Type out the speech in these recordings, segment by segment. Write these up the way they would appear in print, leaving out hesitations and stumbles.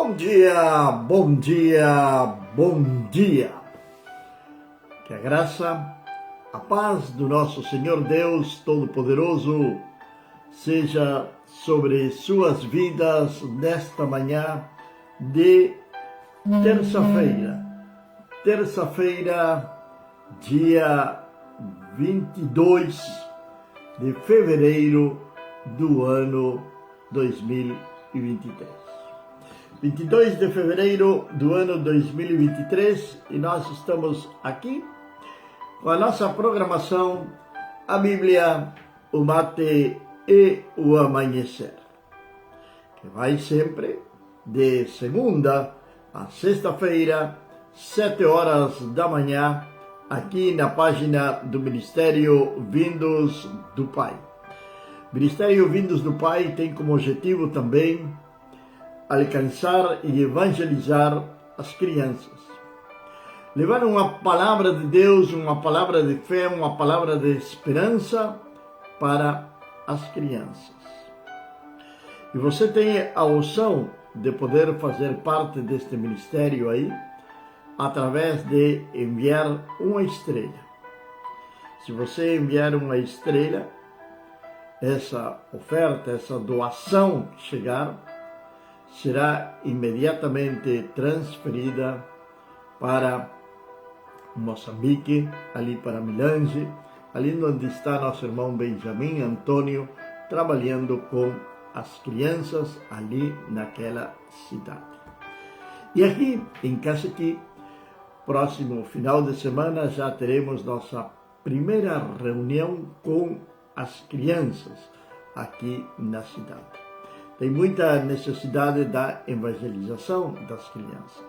Bom dia, bom dia, bom dia. Que a graça, a paz do nosso Senhor Deus Todo-Poderoso seja sobre suas vidas nesta manhã de terça-feira, dia 22 de fevereiro do ano 2023. 22 de fevereiro do ano 2023 e nós estamos aqui com a nossa programação, a Bíblia, o Mate e o Amanhecer, que vai sempre de segunda a sexta-feira, 7 horas da manhã, aqui na página do Ministério Vindos do Pai. Ministério Vindos do Pai tem como objetivo também alcançar e evangelizar as crianças. Levar uma palavra de Deus, uma palavra de fé, uma palavra de esperança para as crianças. E você tem a opção de poder fazer parte deste ministério aí, através de enviar uma estrela. Se você enviar uma estrela, essa oferta, essa doação que chegar, será imediatamente transferida para Moçambique, ali para Milange, ali onde está nosso irmão Benjamin Antônio, trabalhando com as crianças ali naquela cidade. E aqui em Cacequi, próximo final de semana, já teremos nossa primeira reunião com as crianças aqui na cidade. Tem muita necessidade da evangelização das crianças.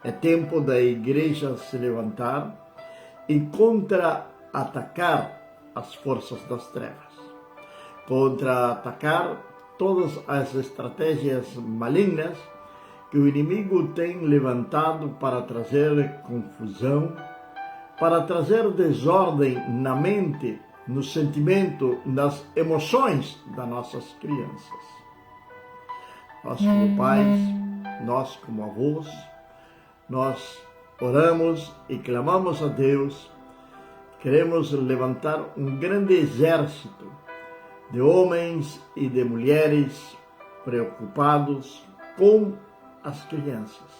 É tempo da igreja se levantar e contra-atacar as forças das trevas. Contra-atacar todas as estratégias malignas que o inimigo tem levantado para trazer confusão, para trazer desordem na mente, no sentimento, nas emoções das nossas crianças. Nós como pais, nós como avós, nós oramos e clamamos a Deus, queremos levantar um grande exército de homens e de mulheres preocupados com as crianças,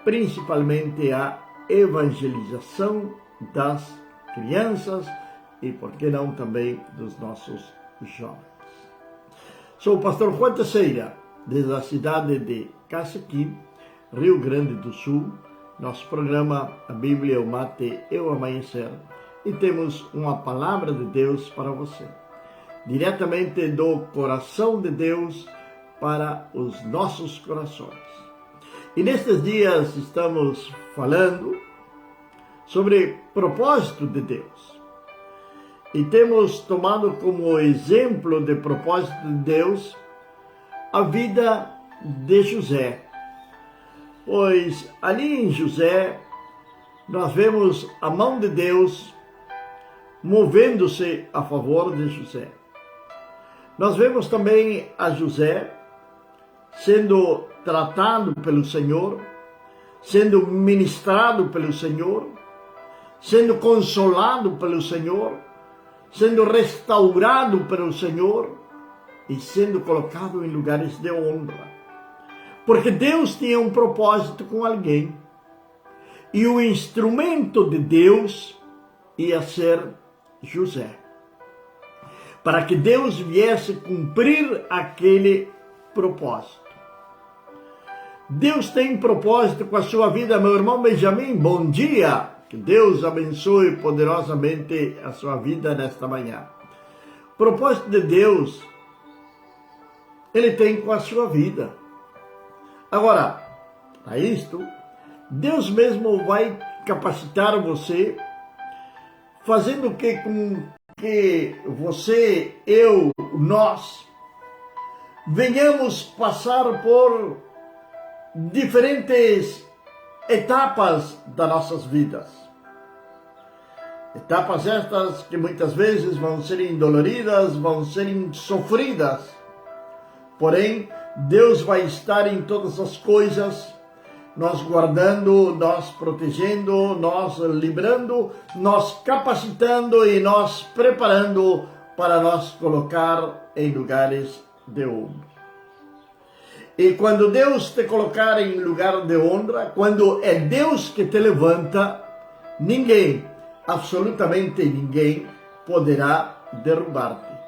principalmente a evangelização das crianças e, por que não, também dos nossos jovens. Sou o pastor Juan Teixeira, desde a cidade de Cacequi, Rio Grande do Sul. Nosso programa, a Bíblia, o Mate e o Amanhecer. E temos uma palavra de Deus para você, diretamente do coração de Deus para os nossos corações. E nestes dias estamos falando sobre propósito de Deus. E temos tomado como exemplo de propósito de Deus a vida de José. Pois ali em José nós vemos a mão de Deus movendo-se a favor de José. Nós vemos também a José sendo tratado pelo Senhor, sendo ministrado pelo Senhor, sendo consolado pelo Senhor, sendo restaurado pelo Senhor e sendo colocado em lugares de honra. Porque Deus tinha um propósito com alguém. E o instrumento de Deus ia ser José. Para que Deus viesse cumprir aquele propósito. Deus tem propósito com a sua vida, meu irmão Benjamin. Bom dia! Que Deus abençoe poderosamente a sua vida nesta manhã. O propósito de Deus, Ele tem com a sua vida. Agora, para isto, Deus mesmo vai capacitar você, fazendo com que você, eu, nós, venhamos passar por diferentes etapas das nossas vidas. Etapas estas que muitas vezes vão ser doloridas, vão ser sofridas, porém Deus vai estar em todas as coisas, nós guardando, nós protegendo, nós livrando, nós capacitando e nós preparando para nós colocar em lugares de honra. E quando Deus te colocar em lugar de honra, quando é Deus que te levanta, ninguém, absolutamente ninguém, poderá derrubar-te.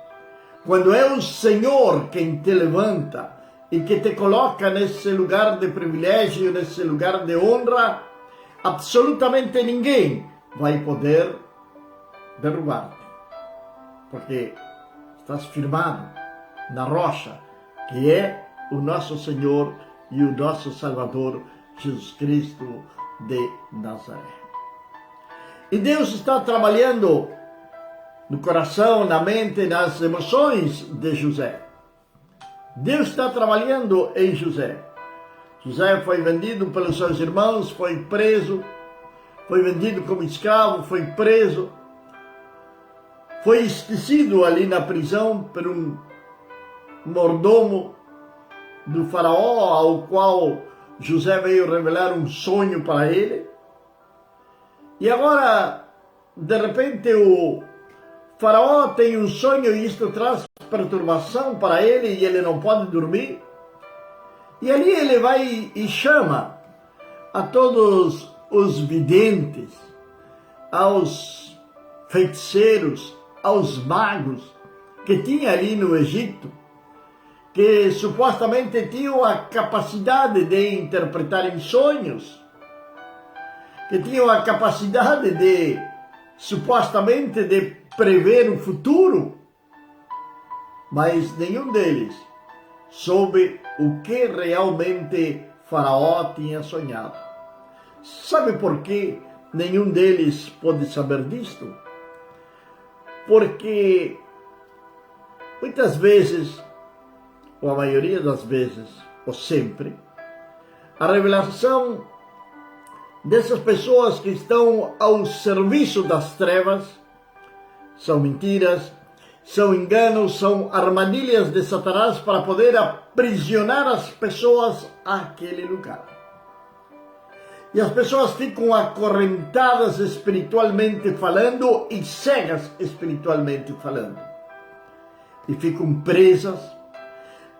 Quando é o Senhor quem te levanta e que te coloca nesse lugar de privilégio, nesse lugar de honra, absolutamente ninguém vai poder derrubar-te. Porque estás firmado na rocha, que é o nosso Senhor e o nosso Salvador, Jesus Cristo de Nazaré. E Deus está trabalhando no coração, na mente, nas emoções de José. Deus está trabalhando em José. José foi vendido pelos seus irmãos, foi preso, foi vendido como escravo, foi preso, foi esquecido ali na prisão por um mordomo do faraó, ao qual José veio revelar um sonho para ele. E agora, de repente, o faraó tem um sonho e isto traz perturbação para ele e ele não pode dormir. E ali ele vai e chama a todos os videntes, aos feiticeiros, aos magos que tinha ali no Egito, que supostamente tinham a capacidade de interpretar em sonhos, que tinham a capacidade de, supostamente, de prever o futuro, mas nenhum deles soube o que realmente Faraó tinha sonhado. Sabe por que nenhum deles pôde saber disto? Porque muitas vezes, ou a maioria das vezes, ou sempre, a revelação dessas pessoas que estão ao serviço das trevas são mentiras, são enganos, são armadilhas de Satanás para poder aprisionar as pessoas àquele lugar. E as pessoas ficam acorrentadas espiritualmente falando e cegas espiritualmente falando. E ficam presas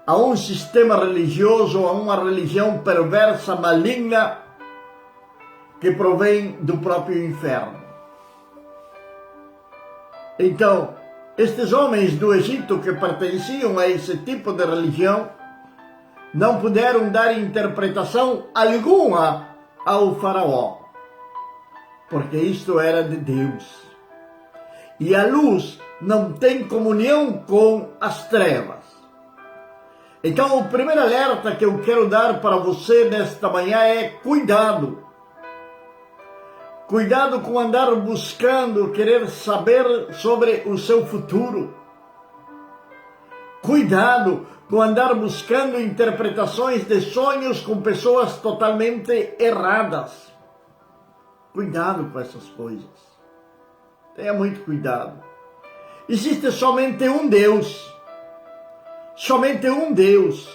a um sistema religioso, a uma religião perversa, maligna, que provém do próprio inferno. Então, estes homens do Egito que pertenciam a esse tipo de religião não puderam dar interpretação alguma ao faraó, porque isto era de Deus. E a luz não tem comunhão com as trevas. Então, o primeiro alerta que eu quero dar para você nesta manhã é cuidado. Cuidado com andar buscando, querer saber sobre o seu futuro. Cuidado com andar buscando interpretações de sonhos com pessoas totalmente erradas. Cuidado com essas coisas. Tenha muito cuidado. Existe somente um Deus. Somente um Deus.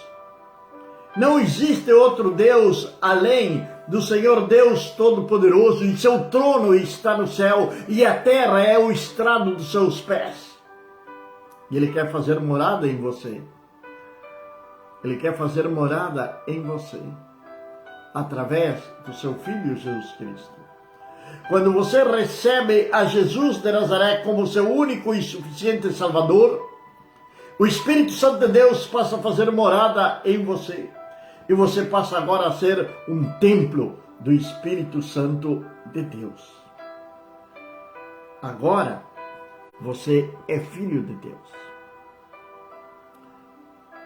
Não existe outro Deus além do Senhor Deus Todo-Poderoso, e seu trono está no céu, e a terra é o estrado dos seus pés. E Ele quer fazer morada em você. Ele quer fazer morada em você, através do seu Filho Jesus Cristo. Quando você recebe a Jesus de Nazaré como seu único e suficiente Salvador, o Espírito Santo de Deus passa a fazer morada em você. E você passa agora a ser um templo do Espírito Santo de Deus. Agora, você é filho de Deus.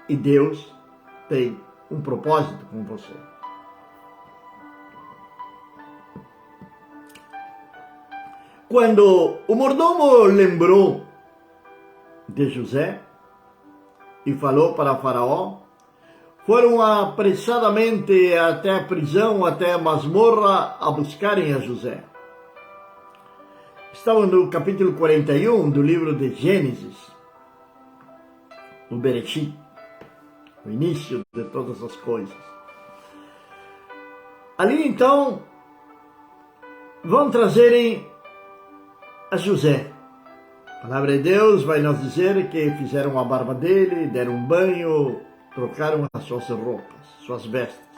E Deus tem um propósito com você. Quando o mordomo lembrou de José e falou para Faraó, foram apressadamente até a prisão, até a masmorra, a buscarem a José. Estavam no capítulo 41 do livro de Gênesis, o Bereshit. o início de todas as coisas. Ali então vão trazerem a José. A palavra de Deus vai nos dizer que fizeram a barba dele, deram um banho, trocaram as suas roupas, suas vestes.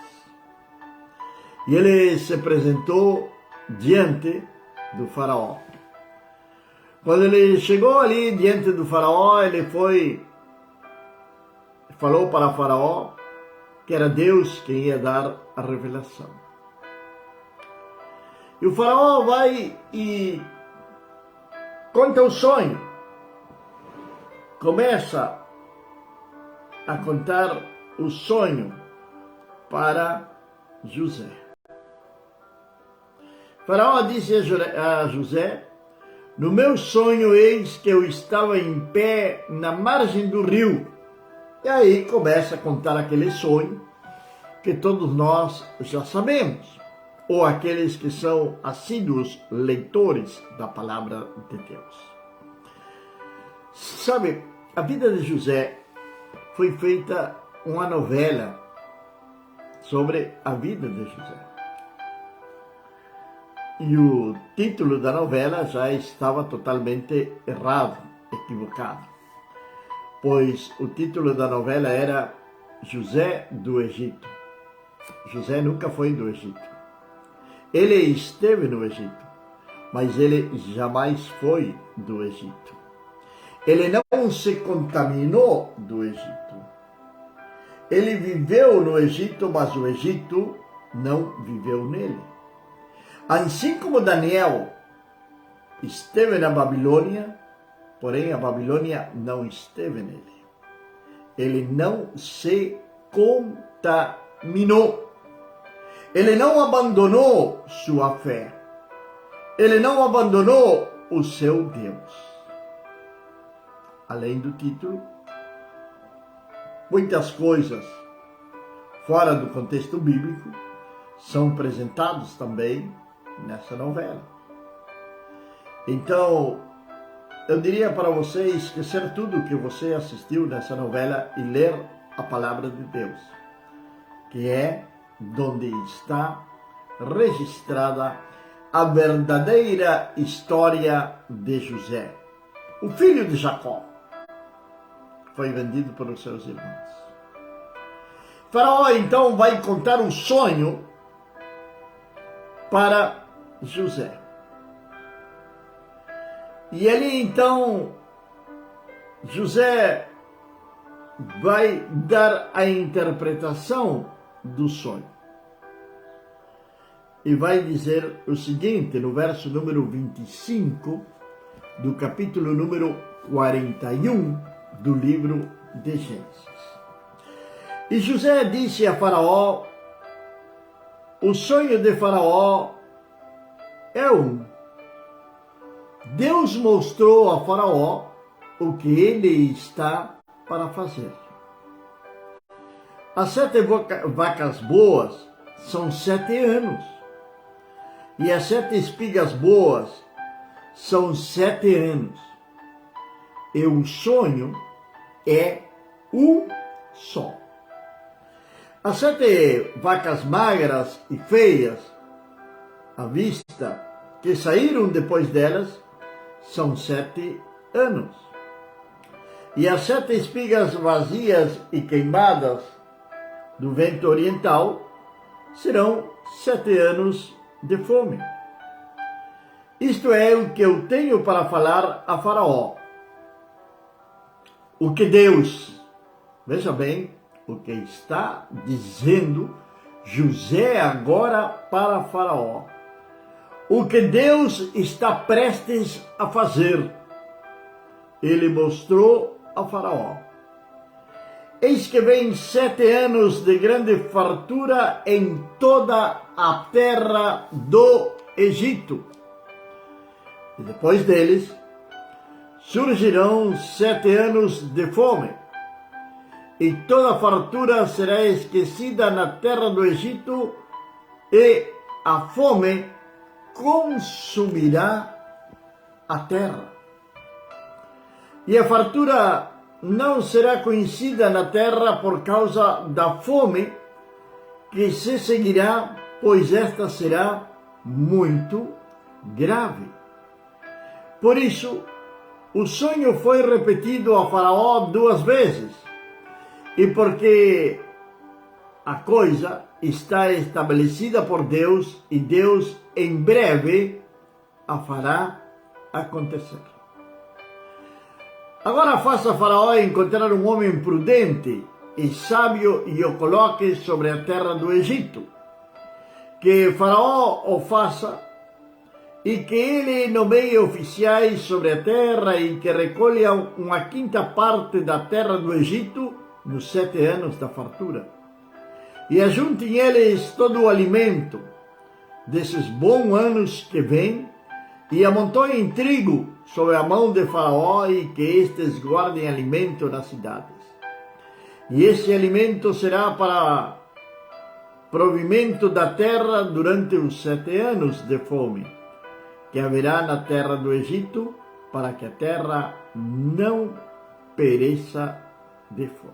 E ele se apresentou diante do faraó. Quando ele chegou ali diante do faraó, ele falou para o faraó que era Deus quem ia dar a revelação. E o faraó vai e conta o sonho. Começa a contar o sonho para José. O faraó disse a José: no meu sonho eis que eu estava em pé na margem do rio. E aí começa a contar aquele sonho que todos nós já sabemos, ou aqueles que são assíduos leitores da palavra de Deus. Sabe, a vida de José foi feita uma novela sobre a vida de José. E o título da novela já estava totalmente errado, equivocado. Pois o título da novela era José do Egito. José nunca foi do Egito. Ele esteve no Egito, mas ele jamais foi do Egito. Ele não se contaminou do Egito. Ele viveu no Egito, mas o Egito não viveu nele. Assim como Daniel esteve na Babilônia, porém a Babilônia não esteve nele. Ele não se contaminou. Ele não abandonou sua fé. Ele não abandonou o seu Deus. Além do título, muitas coisas fora do contexto bíblico são apresentadas também nessa novela. Então, eu diria para você esquecer tudo que você assistiu nessa novela e ler a palavra de Deus, que é onde está registrada a verdadeira história de José, o filho de Jacó. Foi vendido pelos seus irmãos. Faraó então vai contar um sonho para José. E ele então, José vai dar a interpretação do sonho. E vai dizer o seguinte, no verso número 25, do capítulo número 41 do livro de Gênesis. E José disse a Faraó: o sonho de Faraó é um. Deus mostrou a Faraó o que ele está para fazer. As 7 vacas boas são 7 anos. E as 7 espigas boas são 7 anos. E o sonho é um só. As 7 vacas magras e feias, à vista, que saíram depois delas, são 7 anos. E as 7 espigas vazias e queimadas do vento oriental serão 7 anos de fome. Isto é o que eu tenho para falar a Faraó. O que Deus, veja bem, o que está dizendo José agora para Faraó. O que Deus está prestes a fazer, ele mostrou a Faraó. Eis que vem 7 anos de grande fartura em toda a terra do Egito. E depois deles, surgirão 7 anos de fome. E toda fartura será esquecida na terra do Egito, e a fome consumirá a terra. E a fartura não será conhecida na terra por causa da fome que se seguirá, pois esta será muito grave. Por isso, o sonho foi repetido a Faraó 2 vezes, e porque a coisa está estabelecida por Deus, e Deus em breve a fará acontecer. Agora faça Faraó encontrar um homem prudente e sábio e o coloque sobre a terra do Egito. Que Faraó o faça e que ele nomeie oficiais sobre a terra e que recolham 1/5 parte da terra do Egito nos 7 anos da fartura. E ajuntem eles todo o alimento desses bons anos que vêm e amontoem trigo sob a mão de Faraó e que estes guardem alimento nas cidades. E esse alimento será para provimento da terra durante os 7 anos de fome que haverá na terra do Egito, para que a terra não pereça de fome.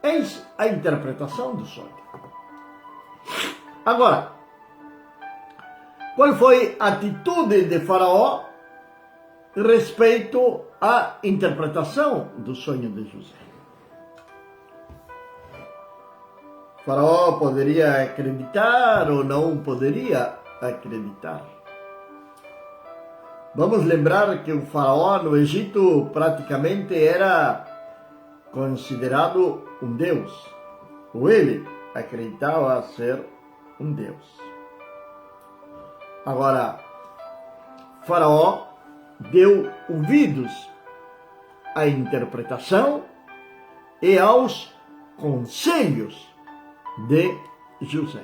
Eis a interpretação do sonho. Agora, qual foi a atitude de Faraó respeito à interpretação do sonho de José? Faraó poderia acreditar ou não poderia acreditar? Vamos lembrar que o faraó no Egito praticamente era considerado um deus, ou ele acreditava ser um deus. Agora, Faraó deu ouvidos à interpretação e aos conselhos de José.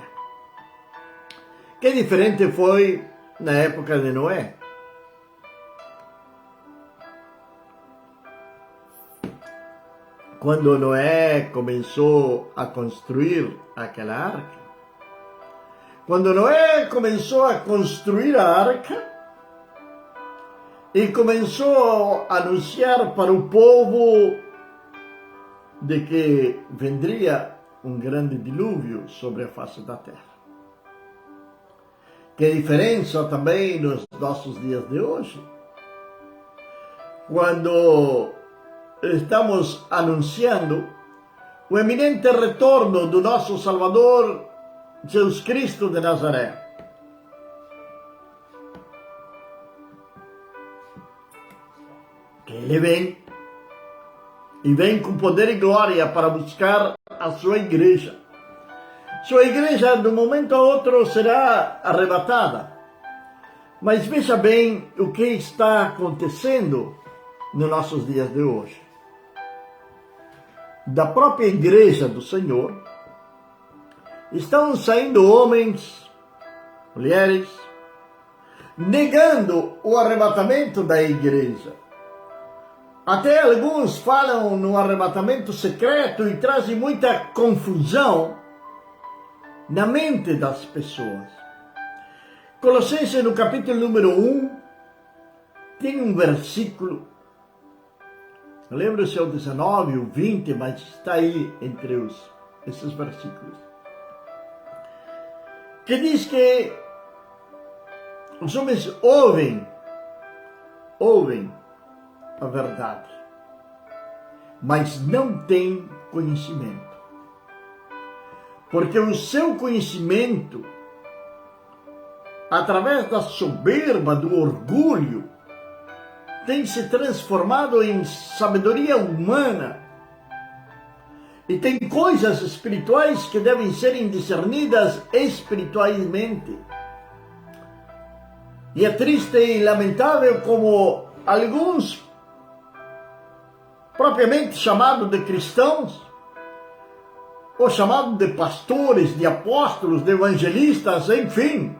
Que diferente foi na época de Noé. Quando Noé começou a construir aquela arca, quando Noé começou a construir a arca e começou a anunciar para o povo de que vendria um grande dilúvio sobre a face da terra. Que diferença também nos nossos dias de hoje, quando estamos anunciando o eminente retorno do nosso Salvador, Jesus Cristo de Nazaré. Que Ele vem, e vem com poder e glória para buscar a sua igreja. Sua igreja, de um momento a outro, será arrebatada. Mas veja bem o que está acontecendo nos nossos dias de hoje. Da própria igreja do Senhor, estão saindo homens, mulheres, negando o arrebatamento da igreja. Até alguns falam no arrebatamento secreto e trazem muita confusão na mente das pessoas. Colossenses, no capítulo número 1, tem um versículo, não lembro se é o 19 ou 20, mas está aí entre esses versículos, que diz que os homens ouvem a verdade, mas não têm conhecimento. Porque o seu conhecimento, através da soberba, do orgulho, tem se transformado em sabedoria humana. E tem coisas espirituais que devem serem discernidas espiritualmente. E é triste e lamentável como alguns, propriamente chamados de cristãos, ou chamados de pastores, de apóstolos, de evangelistas, enfim,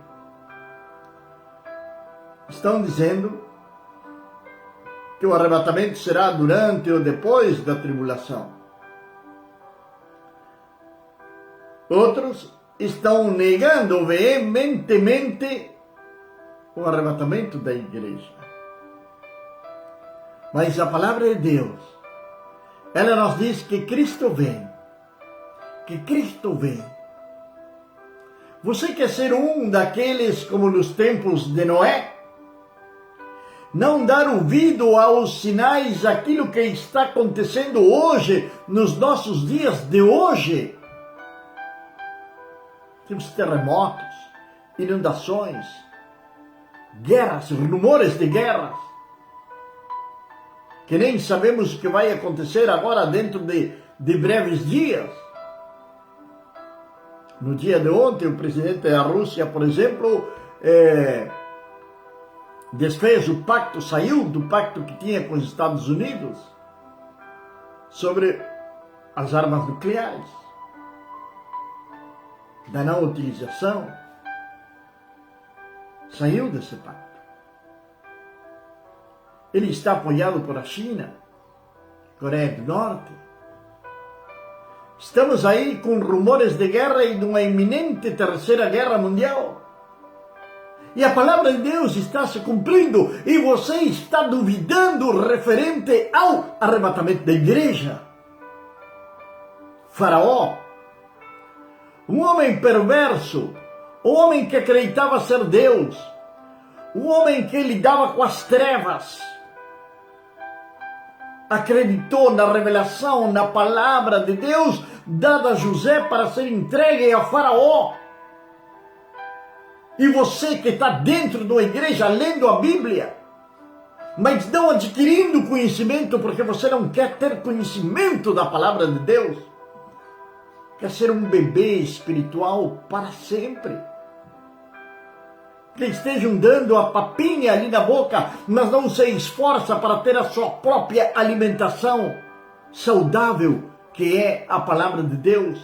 estão dizendo que o arrebatamento será durante ou depois da tribulação. Outros estão negando veementemente o arrebatamento da igreja. Mas a palavra de Deus ela nos diz que Cristo vem. Que Cristo vem. Você quer ser um daqueles como nos tempos de Noé? Não dar ouvido aos sinais, aquilo que está acontecendo hoje, nos nossos dias de hoje. Temos terremotos, inundações, guerras, rumores de guerras, que nem sabemos o que vai acontecer agora dentro de breves dias. No dia de ontem, o presidente da Rússia, por exemplo, desfez o pacto, saiu do pacto que tinha com os Estados Unidos sobre as armas nucleares, da não utilização. Saiu desse pacto. Ele está apoiado por a China, Coreia do Norte. Estamos aí com rumores de guerra e de uma iminente terceira guerra mundial. E a palavra de Deus está se cumprindo e você está duvidando referente ao arrebatamento da igreja. Faraó, um homem perverso, um homem que acreditava ser Deus, um homem que lidava com as trevas, acreditou na revelação, na palavra de Deus dada a José para ser entregue a Faraó. E você que está dentro de uma igreja lendo a Bíblia, mas não adquirindo conhecimento porque você não quer ter conhecimento da palavra de Deus, quer ser um bebê espiritual para sempre, que estejam dando a papinha ali na boca, mas não se esforça para ter a sua própria alimentação saudável, que é a palavra de Deus,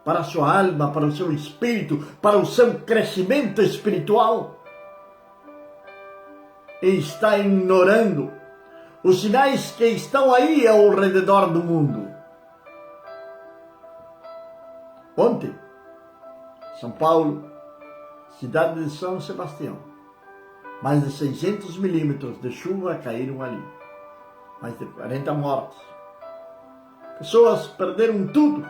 para a sua alma, para o seu espírito, para o seu crescimento espiritual. E está ignorando os sinais que estão aí ao redor do mundo. Ontem, São Paulo, cidade de São Sebastião, mais de 600 milímetros de chuva caíram ali. Mais de 40 mortes. Pessoas perderam tudo.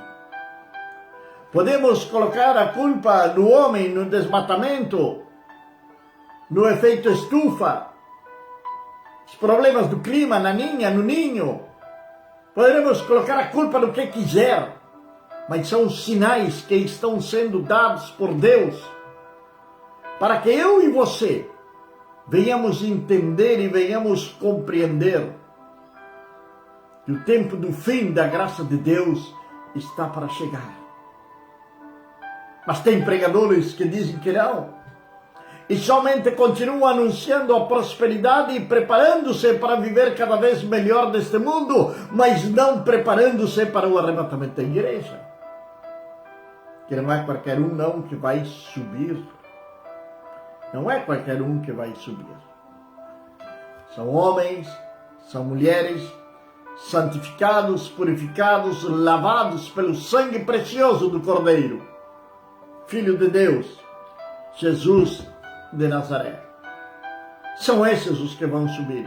Podemos colocar a culpa no homem, no desmatamento, no efeito estufa, os problemas do clima, na ninha, no ninho. Poderemos colocar a culpa no que quiser, mas são os sinais que estão sendo dados por Deus para que eu e você venhamos entender e venhamos compreender que o tempo do fim da graça de Deus está para chegar. Mas tem pregadores que dizem que não, e somente continuam anunciando a prosperidade e preparando-se para viver cada vez melhor neste mundo, mas não preparando-se para o arrebatamento da igreja. Que não é qualquer um não que vai subir. Não é qualquer um que vai subir. São homens, são mulheres, santificados, purificados, lavados pelo sangue precioso do Cordeiro, Filho de Deus, Jesus de Nazaré. São esses os que vão subir.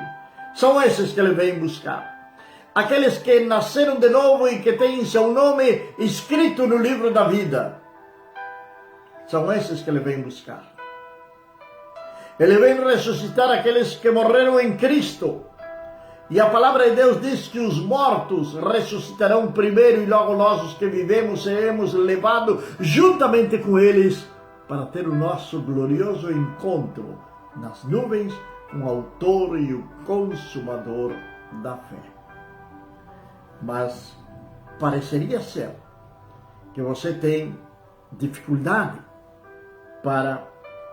São esses que ele vem buscar. Aqueles que nasceram de novo e que têm seu nome escrito no livro da vida. São esses que ele vem buscar. Ele vem ressuscitar aqueles que morreram em Cristo. E a palavra de Deus diz que os mortos ressuscitarão primeiro e logo nós, os que vivemos, seremos levados juntamente com eles para ter o nosso glorioso encontro nas nuvens com o autor e o consumador da fé. Mas pareceria ser que você tem dificuldade para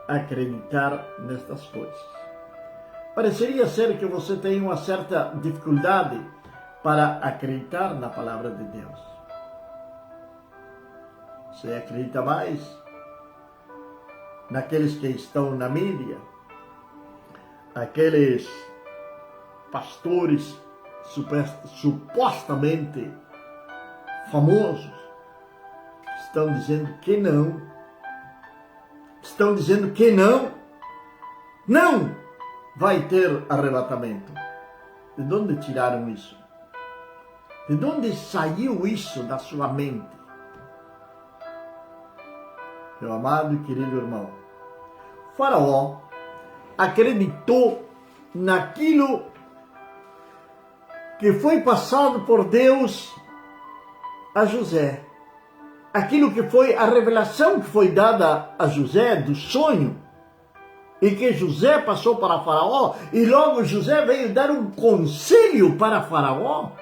acreditar nestas coisas. Pareceria ser que você tem uma certa dificuldade para acreditar na palavra de Deus. Você acredita mais naqueles que estão na mídia, aqueles pastores supostamente famosos, que estão dizendo que não, não vai ter arrebatamento. De onde tiraram isso? De onde saiu isso da sua mente? Meu amado e querido irmão, Faraó acreditou naquilo que foi passado por Deus a José. Aquilo que foi a revelação que foi dada a José do sonho, e que José passou para Faraó, e logo José veio dar um conselho para Faraó,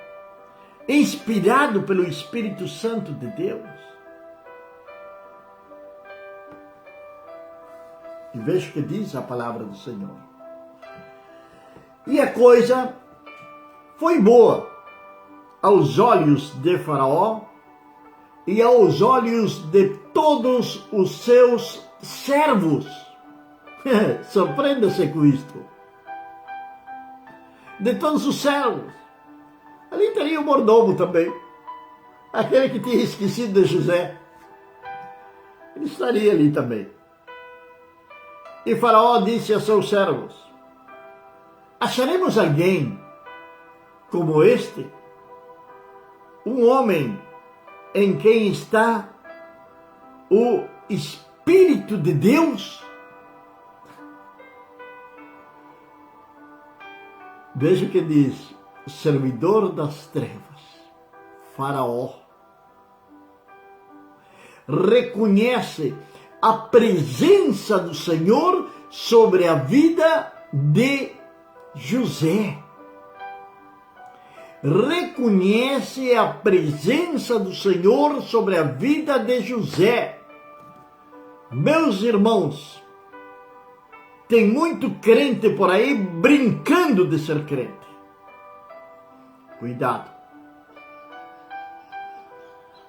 inspirado pelo Espírito Santo de Deus. E veja o que diz a palavra do Senhor. E a coisa foi boa aos olhos de Faraó e aos olhos de todos os seus servos. Surpreenda-se com isto. De todos os servos. Ali teria o mordomo também. Aquele que tinha esquecido de José. Ele estaria ali também. E Faraó disse a seus servos: acharemos alguém como este? Um homem em quem está o Espírito de Deus? Veja o que diz: o servidor das trevas, Faraó, reconhece a presença do Senhor sobre a vida de José. Reconhece a presença do Senhor sobre a vida de José. Meus irmãos, tem muito crente por aí brincando de ser crente. Cuidado.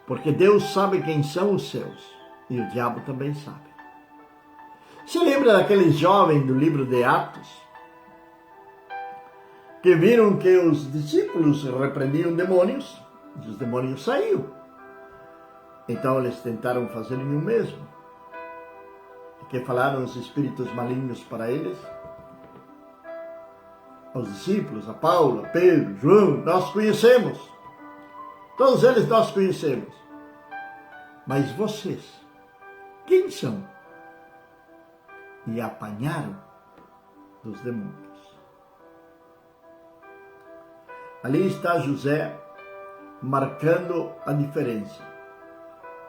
Porque Deus sabe quem são os seus. E o diabo também sabe. Se lembra daquele jovem do livro de Atos? Que viram que os discípulos repreendiam demônios. E os demônios saíram. Então eles tentaram fazer o mesmo. Que falaram os espíritos malignos para eles, aos discípulos, a Paulo, a Pedro, João: nós conhecemos, todos eles nós conhecemos, mas vocês, quem são? E apanharam dos demônios. Ali está José marcando a diferença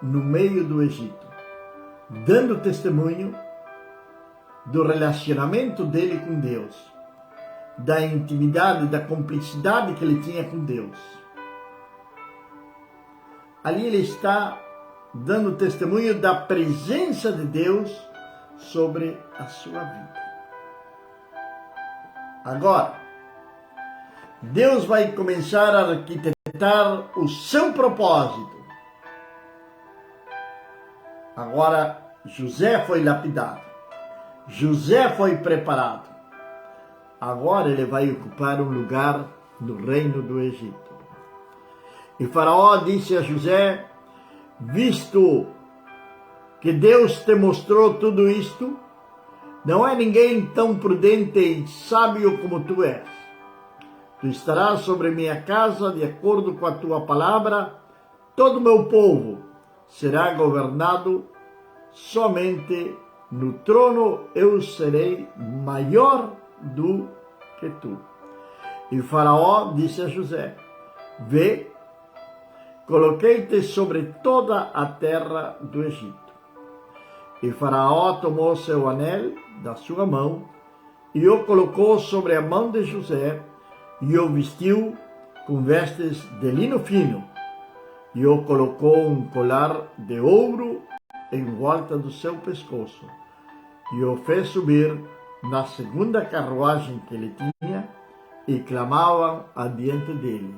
no meio do Egito, dando testemunho do relacionamento dele com Deus, da intimidade, da cumplicidade que ele tinha com Deus. Ali ele está dando testemunho da presença de Deus sobre a sua vida. Agora, Deus vai começar a arquitetar o seu propósito. Agora, José foi lapidado. José foi preparado. Agora ele vai ocupar um lugar no reino do Egito. E Faraó disse a José: visto que Deus te mostrou tudo isto, não é ninguém tão prudente e sábio como tu és. Tu estarás sobre minha casa de acordo com a tua palavra. Todo o meu povo será governado, somente no trono eu serei maior do que tu. E Faraó disse a José: vê, coloquei-te sobre toda a terra do Egito. E Faraó tomou seu anel da sua mão e o colocou sobre a mão de José e o vestiu com vestes de linho fino. E o colocou um colar de ouro em volta do seu pescoço, e o fez subir na segunda carruagem que ele tinha, e clamavam adiante dele: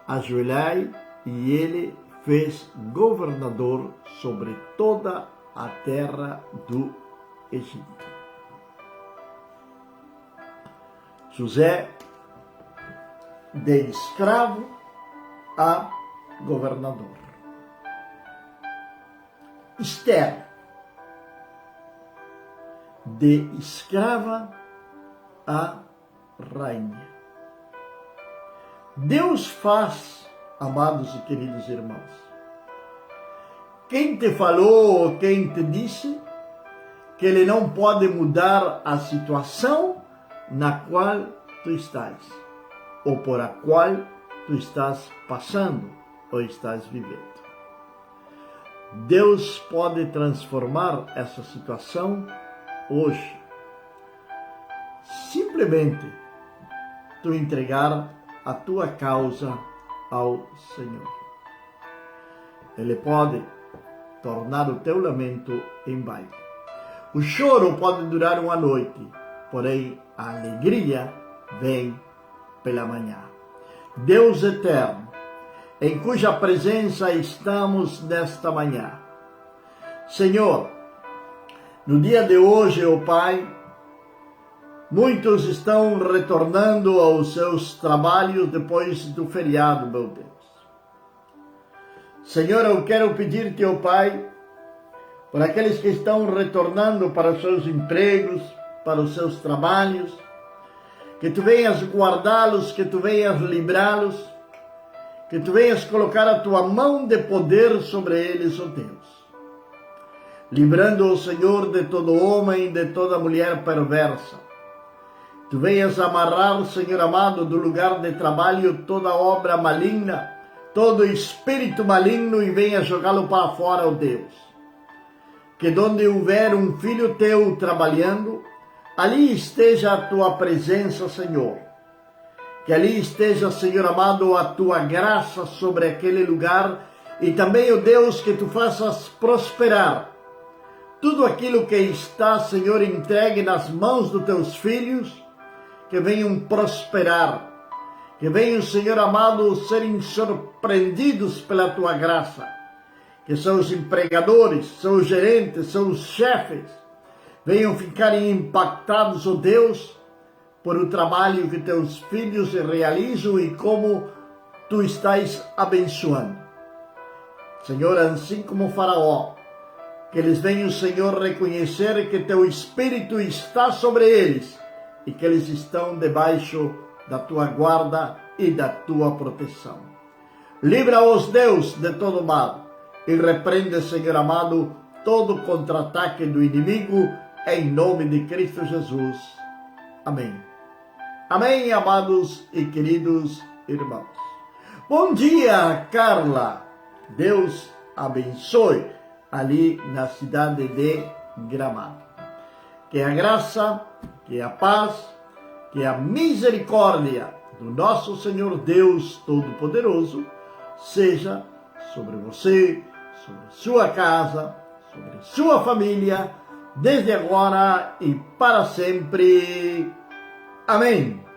ajoelhai, e ele fez governador sobre toda a terra do Egito. José, de escravo a governador. Esther, de escrava a rainha. Deus faz amados e queridos irmãos? Quem te falou ou quem te disse que ele não pode mudar a situação na qual tu estás, ou por a qual tu estás passando ou estás vivendo? Deus pode transformar essa situação hoje. Simplesmente tu entregar a tua causa ao Senhor. Ele pode tornar o teu lamento em baile. O choro pode durar uma noite, porém a alegria vem pela manhã. Deus eterno, em cuja presença estamos nesta manhã. Senhor, no dia de hoje, ó Pai, muitos estão retornando aos seus trabalhos depois do feriado, meu Deus. Senhor, eu quero pedir-te, ó Pai, por aqueles que estão retornando para os seus empregos, para os seus trabalhos, que tu venhas guardá-los, que tu venhas livrá-los, que tu venhas colocar a tua mão de poder sobre eles, ó Deus. Livrando o Senhor de todo homem, de toda mulher perversa. Tu venhas amarrar, Senhor amado, do lugar de trabalho toda obra maligna, todo espírito maligno e venha jogá-lo para fora, ó Deus. Que donde houver um filho teu trabalhando, ali esteja a tua presença, Senhor. Que ali esteja, Senhor amado, a tua graça sobre aquele lugar e também, ó Deus, que tu faças prosperar tudo aquilo que está, Senhor, entregue nas mãos dos teus filhos, que venham prosperar, que venham, Senhor amado, serem surpreendidos pela tua graça, que são os empregadores, são os gerentes, são os chefes, venham ficarem impactados, ó Deus, por o trabalho que teus filhos realizam e como tu estás abençoando. Senhor, assim como o Faraó, que eles venham, Senhor, reconhecer que teu Espírito está sobre eles e que eles estão debaixo da tua guarda e da tua proteção. Livra-os, Deus, de todo mal e repreende, Senhor amado, todo contra-ataque do inimigo em nome de Cristo Jesus. Amém. Amém, amados e queridos irmãos. Bom dia, Carla. Deus abençoe ali na cidade de Gramado. Que a graça, que a paz, que a misericórdia do nosso Senhor Deus Todo-Poderoso seja sobre você, sobre sua casa, sobre sua família, desde agora e para sempre. Amém.